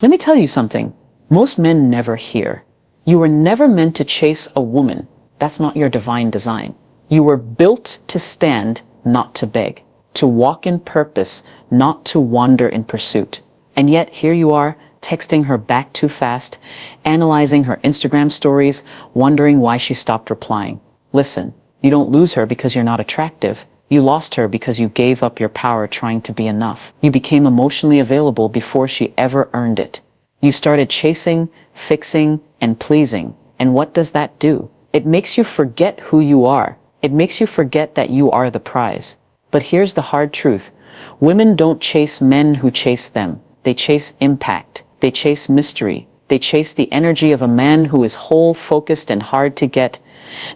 Let me tell you something. Most men never hear. You were never meant to chase a woman. That's not your divine design. You were built to stand, not to beg. To walk in purpose, not to wander in pursuit. And yet here you are, texting her back too fast, analyzing her Instagram stories, wondering why she stopped replying. Listen, you don't lose her because you're not attractive. You lost her because you gave up your power trying to be enough. You became emotionally available before she ever earned it. You started chasing, fixing, and pleasing. And what does that do? It makes you forget who you are. It makes you forget that you are the prize. But here's the hard truth. Women don't chase men who chase them. They chase impact. They chase mystery. They chase the energy of a man who is whole, focused, and hard to get.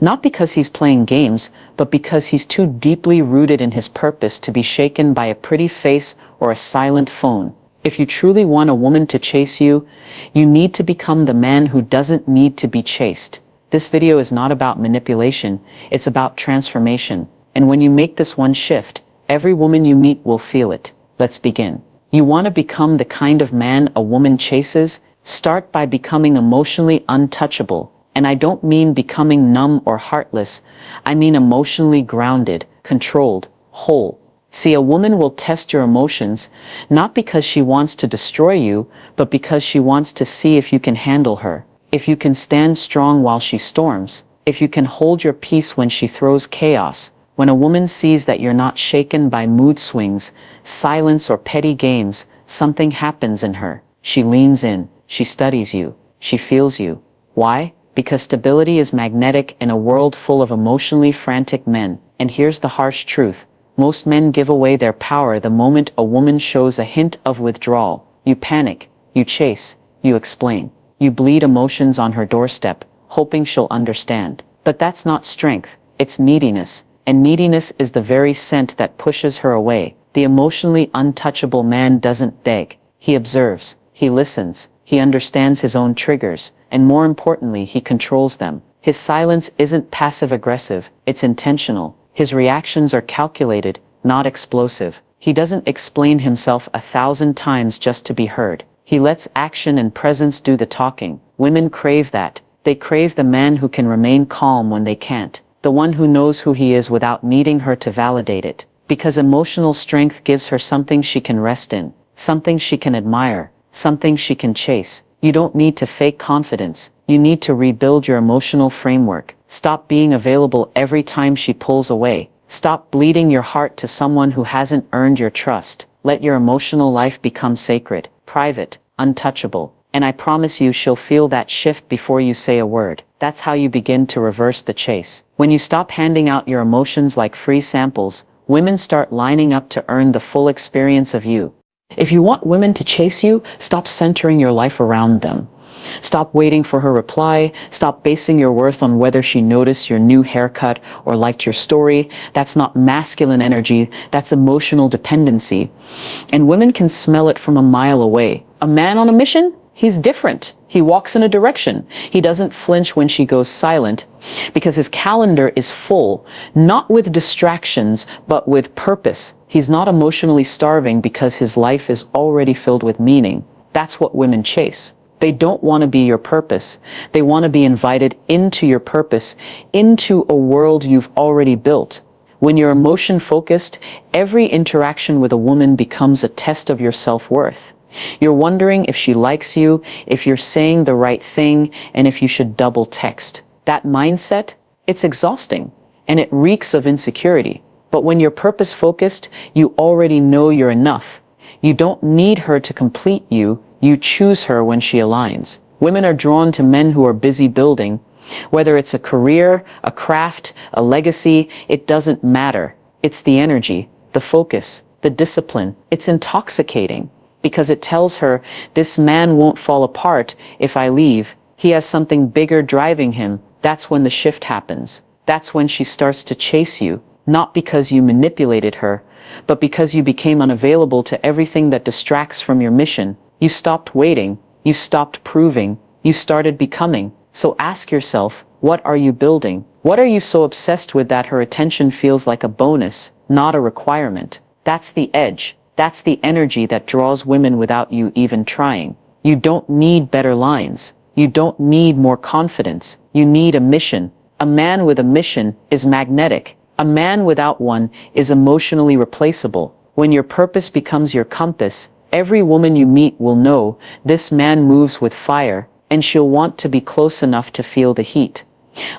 Not because he's playing games, but because he's too deeply rooted in his purpose to be shaken by a pretty face or a silent phone. If you truly want a woman to chase you, you need to become the man who doesn't need to be chased. This video is not about manipulation, it's about transformation. And when you make this one shift, every woman you meet will feel it. Let's begin. You want to become the kind of man a woman chases? Start by becoming emotionally untouchable. And I don't mean becoming numb or heartless. I mean emotionally grounded, controlled, whole. See, a woman will test your emotions, not because she wants to destroy you, but because she wants to see if you can handle her. If you can stand strong while she storms. If you can hold your peace when she throws chaos. When a woman sees that you're not shaken by mood swings, silence, or petty games, something happens in her. She leans in. She studies you. She feels you. Why? Because stability is magnetic in a world full of emotionally frantic men. And here's the harsh truth. Most men give away their power the moment a woman shows a hint of withdrawal. You panic. You chase. You explain. You bleed emotions on her doorstep, hoping she'll understand. But that's not strength. It's neediness. And neediness is the very scent that pushes her away. The emotionally untouchable man doesn't beg. He observes. He listens. He understands his own triggers. And more importantly, he controls them. His silence isn't passive-aggressive, it's intentional. His reactions are calculated, not explosive. He doesn't explain himself 1,000 times just to be heard. He lets action and presence do the talking. Women crave that. They crave the man who can remain calm when they can't. The one who knows who he is without needing her to validate it. Because emotional strength gives her something she can rest in, something she can admire, something she can chase. You don't need to fake confidence. You need to rebuild your emotional framework. Stop being available every time she pulls away. Stop bleeding your heart to someone who hasn't earned your trust. Let your emotional life become sacred, private, untouchable. And I promise you she'll feel that shift before you say a word. That's how you begin to reverse the chase. When you stop handing out your emotions like free samples, women start lining up to earn the full experience of you. If you want women to chase you, stop centering your life around them. Stop waiting for her reply. Stop basing your worth on whether she noticed your new haircut or liked your story. That's not masculine energy. That's emotional dependency. And women can smell it from a mile away. A man on a mission? He's different. He walks in a direction. He doesn't flinch when she goes silent because his calendar is full, not with distractions, but with purpose. He's not emotionally starving because his life is already filled with meaning. That's what women chase. They don't want to be your purpose. They want to be invited into your purpose, into a world you've already built. When you're emotion focused, every interaction with a woman becomes a test of your self-worth. You're wondering if she likes you, if you're saying the right thing, and if you should double text. That mindset, it's exhausting, and it reeks of insecurity. But when you're purpose focused, you already know you're enough. You don't need her to complete you. You choose her when she aligns. Women are drawn to men who are busy building. Whether it's a career, a craft, a legacy, it doesn't matter. It's the energy, the focus, the discipline. It's intoxicating because it tells her this man won't fall apart if I leave. He has something bigger driving him. That's when the shift happens. That's when she starts to chase you, not because you manipulated her, but because you became unavailable to everything that distracts from your mission. You stopped waiting. You stopped proving. You started becoming. So ask yourself, what are you building? What are you so obsessed with that her attention feels like a bonus, not a requirement? That's the edge. That's the energy that draws women without you even trying. You don't need better lines. You don't need more confidence. You need a mission. A man with a mission is magnetic. A man without one is emotionally replaceable. When your purpose becomes your compass, every woman you meet will know this man moves with fire, and she'll want to be close enough to feel the heat.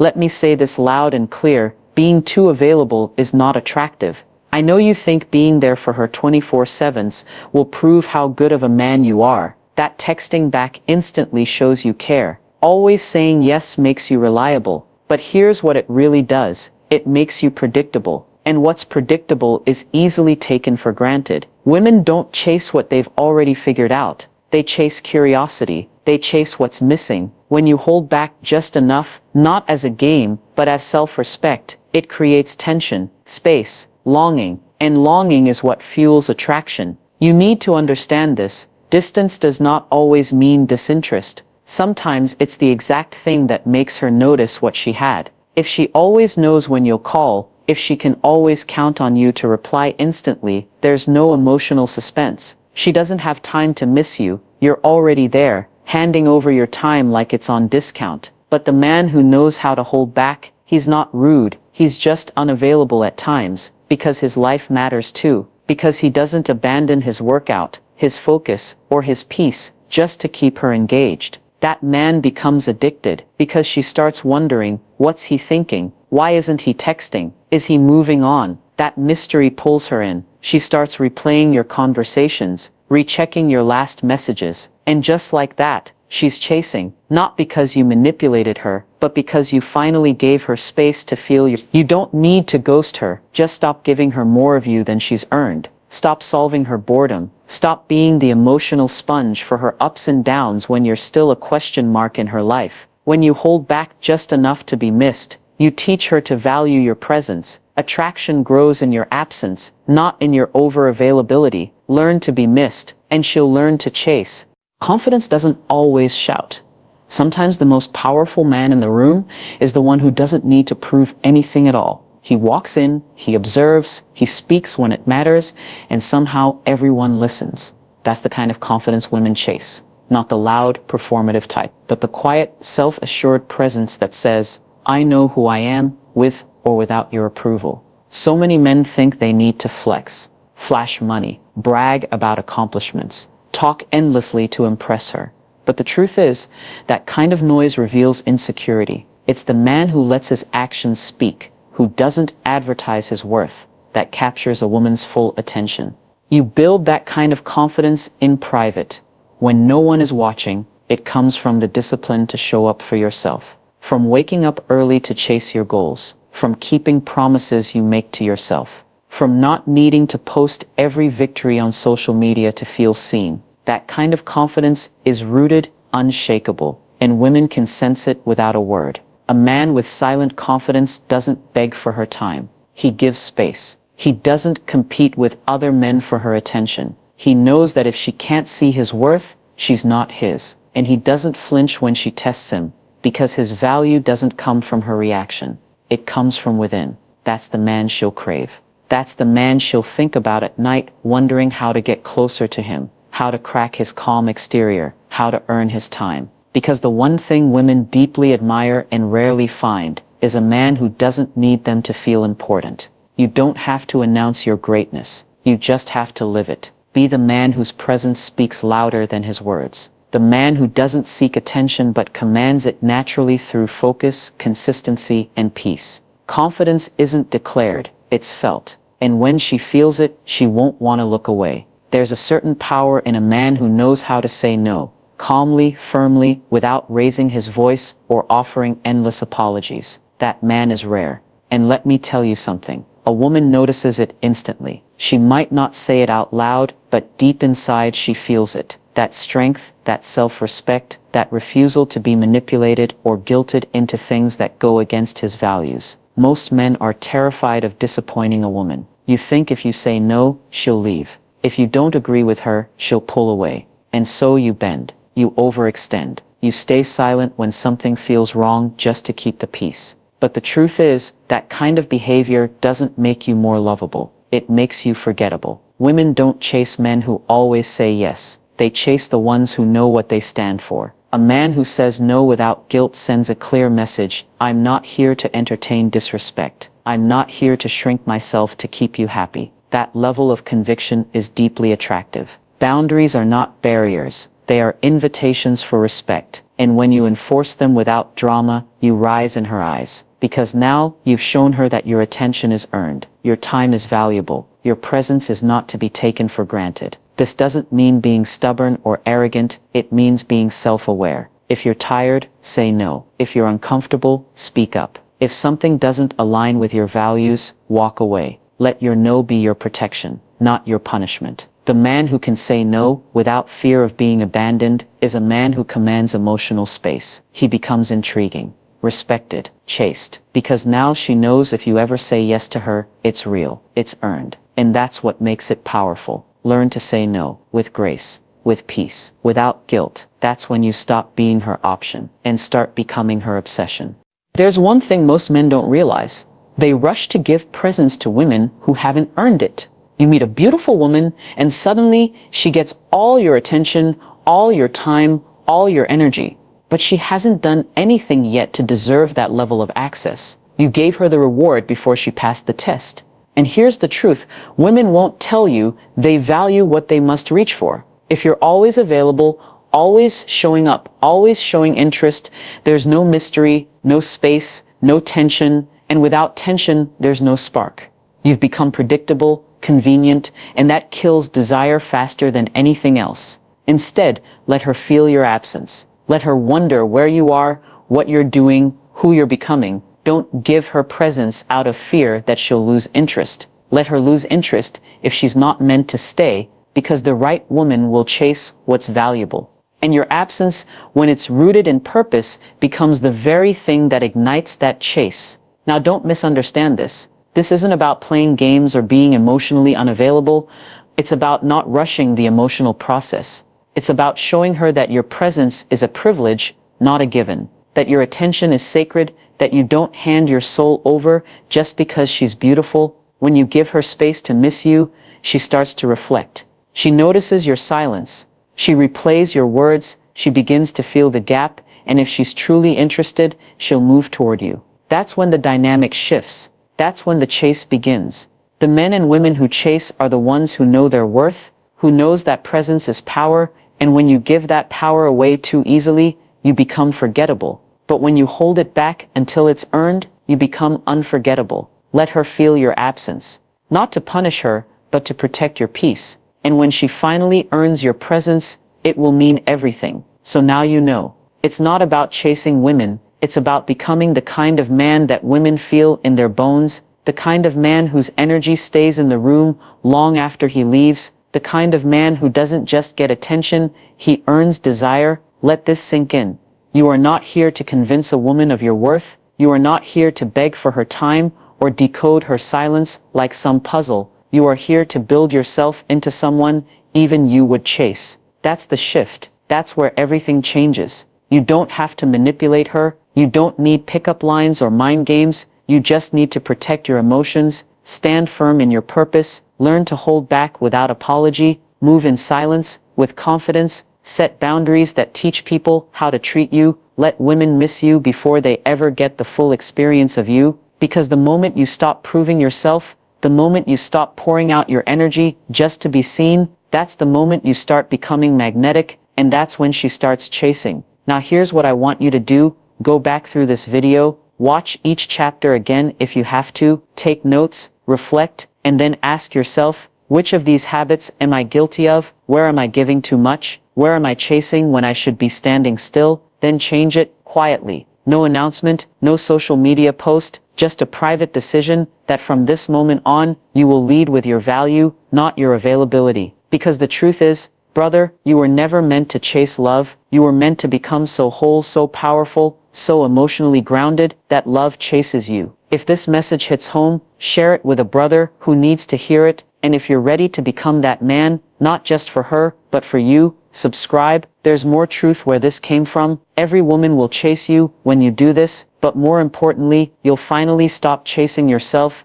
Let me say this loud and clear, being too available is not attractive. I know you think being there for her 24/7s will prove how good of a man you are. That texting back instantly shows you care. Always saying yes makes you reliable. But here's what it really does. It makes you predictable. And what's predictable is easily taken for granted. Women don't chase what they've already figured out. They chase curiosity. They chase what's missing. When you hold back just enough, not as a game, but as self-respect, it creates tension, space, longing. And longing is what fuels attraction. You need to understand this. Distance does not always mean disinterest. Sometimes it's the exact thing that makes her notice what she had. If she always knows when you'll call, if she can always count on you to reply instantly, there's no emotional suspense. She doesn't have time to miss you. You're already there, handing over your time like it's on discount. But the man who knows how to hold back, he's not rude. He's just unavailable at times, because his life matters too. Because he doesn't abandon his workout, his focus, or his peace, just to keep her engaged. That man becomes addicted, because she starts wondering, what's he thinking? Why isn't he texting? Is he moving on? That mystery pulls her in. She starts replaying your conversations, rechecking your last messages. And just like that, she's chasing, not because you manipulated her, but because you finally gave her space to feel you. You don't need to ghost her. Just stop giving her more of you than she's earned. Stop solving her boredom. Stop being the emotional sponge for her ups and downs when you're still a question mark in her life. When you hold back just enough to be missed, you teach her to value your presence. Attraction grows in your absence, not in your over-availability. Learn to be missed, and she'll learn to chase. Confidence doesn't always shout. Sometimes the most powerful man in the room is the one who doesn't need to prove anything at all. He walks in, he observes, he speaks when it matters, and somehow everyone listens. That's the kind of confidence women chase. Not the loud, performative type, but the quiet, self-assured presence that says, I know who I am, with or without your approval. So many men think they need to flex, flash money, brag about accomplishments, talk endlessly to impress her. But the truth is, that kind of noise reveals insecurity. It's the man who lets his actions speak, who doesn't advertise his worth, that captures a woman's full attention. You build that kind of confidence in private. When no one is watching, it comes from the discipline to show up for yourself. From waking up early to chase your goals. From keeping promises you make to yourself. From not needing to post every victory on social media to feel seen. That kind of confidence is rooted, unshakable, and women can sense it without a word. A man with silent confidence doesn't beg for her time. He gives space. He doesn't compete with other men for her attention. He knows that if she can't see his worth, she's not his. And he doesn't flinch when she tests him, because his value doesn't come from her reaction. It comes from within. That's the man she'll crave. That's the man she'll think about at night, wondering how to get closer to him, how to crack his calm exterior, how to earn his time. Because the one thing women deeply admire and rarely find is a man who doesn't need them to feel important. You don't have to announce your greatness. You just have to live it. Be the man whose presence speaks louder than his words. The man who doesn't seek attention but commands it naturally through focus, consistency, and peace. Confidence isn't declared, it's felt. And when she feels it, she won't want to look away. There's a certain power in a man who knows how to say no. Calmly, firmly, without raising his voice or offering endless apologies. That man is rare. And let me tell you something. A woman notices it instantly. She might not say it out loud, but deep inside she feels it. That strength, that self-respect, that refusal to be manipulated or guilted into things that go against his values. Most men are terrified of disappointing a woman. You think if you say no, she'll leave. If you don't agree with her, she'll pull away. And so you bend. You overextend. You stay silent when something feels wrong just to keep the peace. But the truth is, that kind of behavior doesn't make you more lovable. It makes you forgettable. Women don't chase men who always say yes. They chase the ones who know what they stand for. A man who says no without guilt sends a clear message. I'm not here to entertain disrespect. I'm not here to shrink myself to keep you happy. That level of conviction is deeply attractive. Boundaries are not barriers. They are invitations for respect. And when you enforce them without drama, you rise in her eyes. Because now you've shown her that your attention is earned. Your time is valuable. Your presence is not to be taken for granted. This doesn't mean being stubborn or arrogant. It means being self-aware. If you're tired, say no. If you're uncomfortable, speak up. If something doesn't align with your values, walk away. Let your no be your protection, not your punishment. The man who can say no without fear of being abandoned is a man who commands emotional space. He becomes intriguing, respected, chaste, because now she knows if you ever say yes to her, it's real, it's earned. And that's what makes it powerful. Learn to say no, with grace, with peace, without guilt. That's when you stop being her option and start becoming her obsession. There's one thing most men don't realize. They rush to give presents to women who haven't earned it. You meet a beautiful woman and suddenly she gets all your attention, all your time, all your energy. But she hasn't done anything yet to deserve that level of access. You gave her the reward before she passed the test. And here's the truth. Women won't tell you they value what they must reach for. If you're always available, always showing up, always showing interest, there's no mystery, no space, no tension. And without tension, there's no spark. You've become predictable, convenient, and that kills desire faster than anything else. Instead, let her feel your absence. Let her wonder where you are, what you're doing, who you're becoming. Don't give her presents out of fear that she'll lose interest. Let her lose interest if she's not meant to stay, because the right woman will chase what's valuable. And your absence, when it's rooted in purpose, becomes the very thing that ignites that chase. Now don't misunderstand this. This isn't about playing games or being emotionally unavailable. It's about not rushing the emotional process. It's about showing her that your presence is a privilege, not a given. That your attention is sacred, that you don't hand your soul over just because she's beautiful. When you give her space to miss you, she starts to reflect. She notices your silence. She replays your words. She begins to feel the gap. And if she's truly interested, she'll move toward you. That's when the dynamic shifts. That's when the chase begins. The men and women who chase are the ones who know their worth, who knows that presence is power, and when you give that power away too easily, you become forgettable. But when you hold it back until it's earned, you become unforgettable. Let her feel your absence. Not to punish her, but to protect your peace. And when she finally earns your presence, it will mean everything. So now you know. It's not about chasing women. It's about becoming the kind of man that women feel in their bones, the kind of man whose energy stays in the room long after he leaves, the kind of man who doesn't just get attention, he earns desire. Let this sink in. You are not here to convince a woman of your worth. You are not here to beg for her time or decode her silence like some puzzle. You are here to build yourself into someone even you would chase. That's the shift. That's where everything changes. You don't have to manipulate her. You don't need pickup lines or mind games. You just need to protect your emotions, stand firm in your purpose, learn to hold back without apology, move in silence, with confidence, set boundaries that teach people how to treat you, let women miss you before they ever get the full experience of you. Because the moment you stop proving yourself, the moment you stop pouring out your energy just to be seen, that's the moment you start becoming magnetic, and that's when she starts chasing. Now here's what I want you to do. Go back through this video, watch each chapter again if you have to, take notes, reflect, and then ask yourself, which of these habits am I guilty of? Where am I giving too much? Where am I chasing when I should be standing still? Then change it quietly. No announcement, no social media post, just a private decision that from this moment on, you will lead with your value, not your availability. Because the truth is, brother, you were never meant to chase love. You were meant to become so whole, so powerful, so emotionally grounded that love chases you. If this message hits home, share it with a brother who needs to hear it. And if you're ready to become that man, not just for her, but for you, subscribe. There's more truth where this came from. Every woman will chase you when you do this, but more importantly, you'll finally stop chasing yourself